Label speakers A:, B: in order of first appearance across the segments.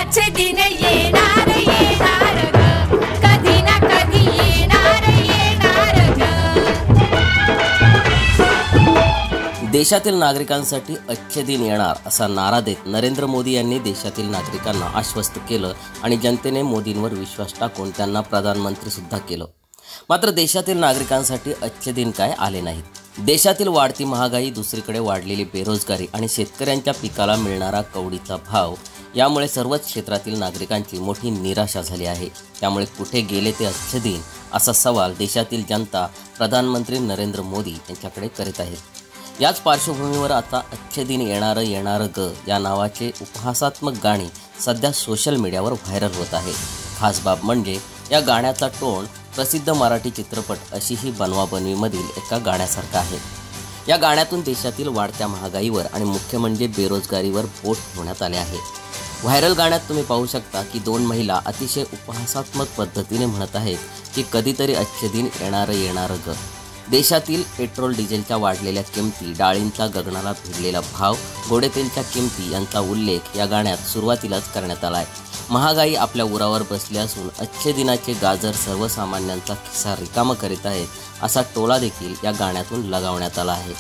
A: अच्छे दिन येणार येणार ग, कधी ना कधी येणार येणार ग।
B: देशातील नागरिकांसाठी अच्छे दिन येणार असा नारा देत नरेंद्र मोदी यांनी देशातील नागरिकांना आश्वस्त केलं आणि जनतेने मोदींवर विश्वास टाकून त्यांना प्रधानमंत्री सुद्धा केलं। मात्र देशातील नागरिकांसाठी अच्छे दिन काय आले नाहीत। देशातील वाढती महागाई, दुसरीकडे वाढलेली बेरोजगारी आणि शेतकऱ्यांच्या पिकाला मिळणारा कवडीचा भाव यामुळे सर्वच क्षेत्रातील नागरिकांची मोठी निराशा झाली आहे। त्यामुळे कुठे गेले ते अच्छे दिन असा सवाल देशातील जनता प्रधानमंत्री नरेंद्र मोदी यांच्याकडे करीत आहेत। याच पार्श्वभूमीवर आता अच्छे दिन येणार ग या नावाचे उपहासात्मक गाणे सध्या सोशल मीडियावर व्हायरल होत आहे। खास बाब म्हणजे या गाण्याचा टोन प्रसिद्ध मराठी चित्रपट अशी ही बनवाबनवीमधील एका गाण्यासारखा आहे। या गाण्यातून देशातील वाढत्या महागाईवर आणि मुख्य म्हणजे बेरोजगारीवर बोट ठेवण्यात आले आहे। व्हायरल गाण्यात तुम्ही पाहू शकता की दोन महिला अतिशय उपहासात्मक पद्धतीने म्हणत आहेत की कधीतरी अच्छे दिन येणार ग। देशातील पेट्रोल डिझेलच्या वाढलेल्या किमती, डाळींचा गगनाला भिडलेला भाव, गोडेतेलच्या किमती यांचा उल्लेख या गाण्यात सुरुवातीलाच करण्यात आला आहे। महागाई आपल्या उरावर बसली असून अच्छे दिनाचे गाजर सर्वसामान्यांचा खिसा रिकामा करीत आहेत असा टोला देखील या गाण्यातून लगावण्यात आला आहे।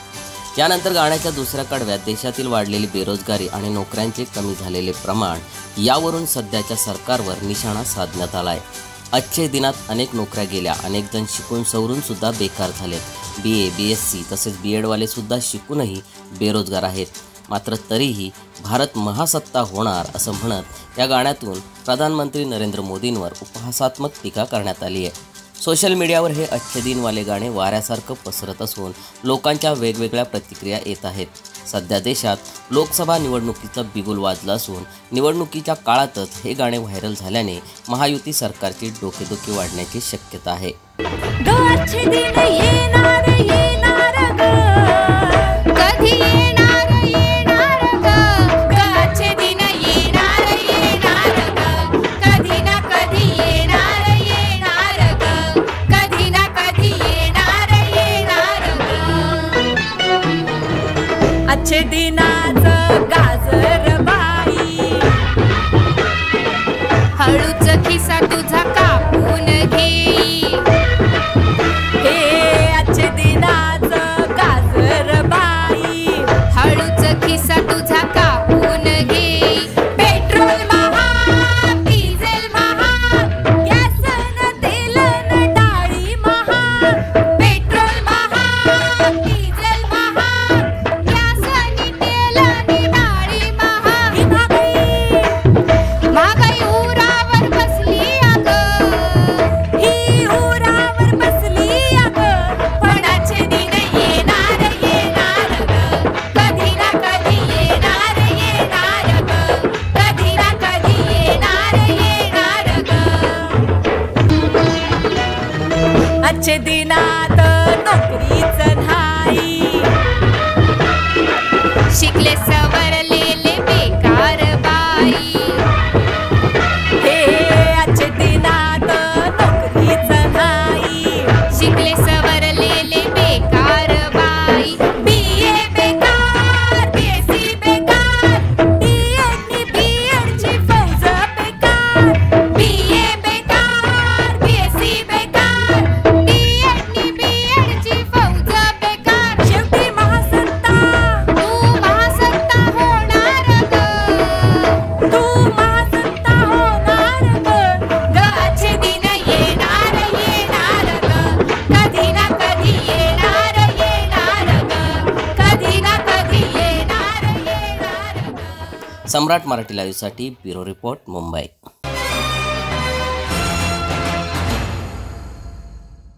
B: यानंतर गाण्याच्या दुसऱ्या कडव्यात देशातील वाढलेली बेरोजगारी आणि नोकऱ्यांचे कमी झालेले प्रमाण यावरून सध्याच्या सरकारवर निशाणा साधण्यात आला आहे। अच्छे दिनात अनेक नोकऱ्या गेल्या, अनेक जण शिकून सवरून सुद्धा बेकार झालेत। BA, BSc तसेच BEdवाले सुद्धा शिकूनही बेरोजगार आहेत। मात्र तरीही भारत महासत्ता होणार असं म्हणत या गाण्यातून प्रधानमंत्री नरेंद्र मोदींवर उपहासात्मक टीका करण्यात आली आहे। सोशल मीडियावर हे अच्छे दिनवाले गाणे वाऱ्यासारखं पसरत असून लोकांच्या वेगवेगळ्या प्रतिक्रिया येत आहेत। सध्या देशात लोकसभा निवडणुकीचं बिगुल वाजलं असून निवडणुकीच्या काळातच हे गाणे व्हायरल झाल्याने महायुती सरकारची डोकेदुखी वाढण्याची शक्यता आहे।
A: अच्छे दिन येणार येणार ग, कधी येणार येणार ग, अच्छे दिन येणार येणार ग, कधी ना कधी येणार येणार ग, कधी ना कधी येणार येणार ग। अच्छे दिनाचं गाजर बाई, हळूच खिसा तुझा कापून घेई। हे अच्छे दिनाचं गाजर बाई, हळूच खिसा तुझा कापून घेई। पेट्रोल महाग, डिझेल महाग, गॅस न तेल न डाळी महाग। पेट्रोल महाग, डिझेल महाग, गॅस आणि तेल आणि डाळी महाग। ही महागाई उरावर बसली अगं, ही उरावर बसली अगं, पण अच्छे दिन येणार येणार ग, कधी ना कधी येणार येणार ग, कधी ना कधी येणार येणार ग। अच्छे दिनात नोकरीच नाही, शिकले सवरलेले बेकार बाई। हे अच्छे दिनात नोकरीच नाही, शिकले सवरलेले बेकार बाई। BA बेकार, BSc बेकार, DEd नी BEd ची फौज बेकार। BA बेकार, BSc बेकार, DEd नी BEd ची फौज बेकार। शेवटी महासत्ता तू महासत्ता होणार ग, तू महासत्ता होणार ग, अच्छे दिन येणार येणार ग, कधी ना कधी येणार येणार ग, कधी ना कधी येणार येणार ग।
B: सम्राट मराठी लाईव्हसाठी ब्युरो रिपोर्ट, मुंबई।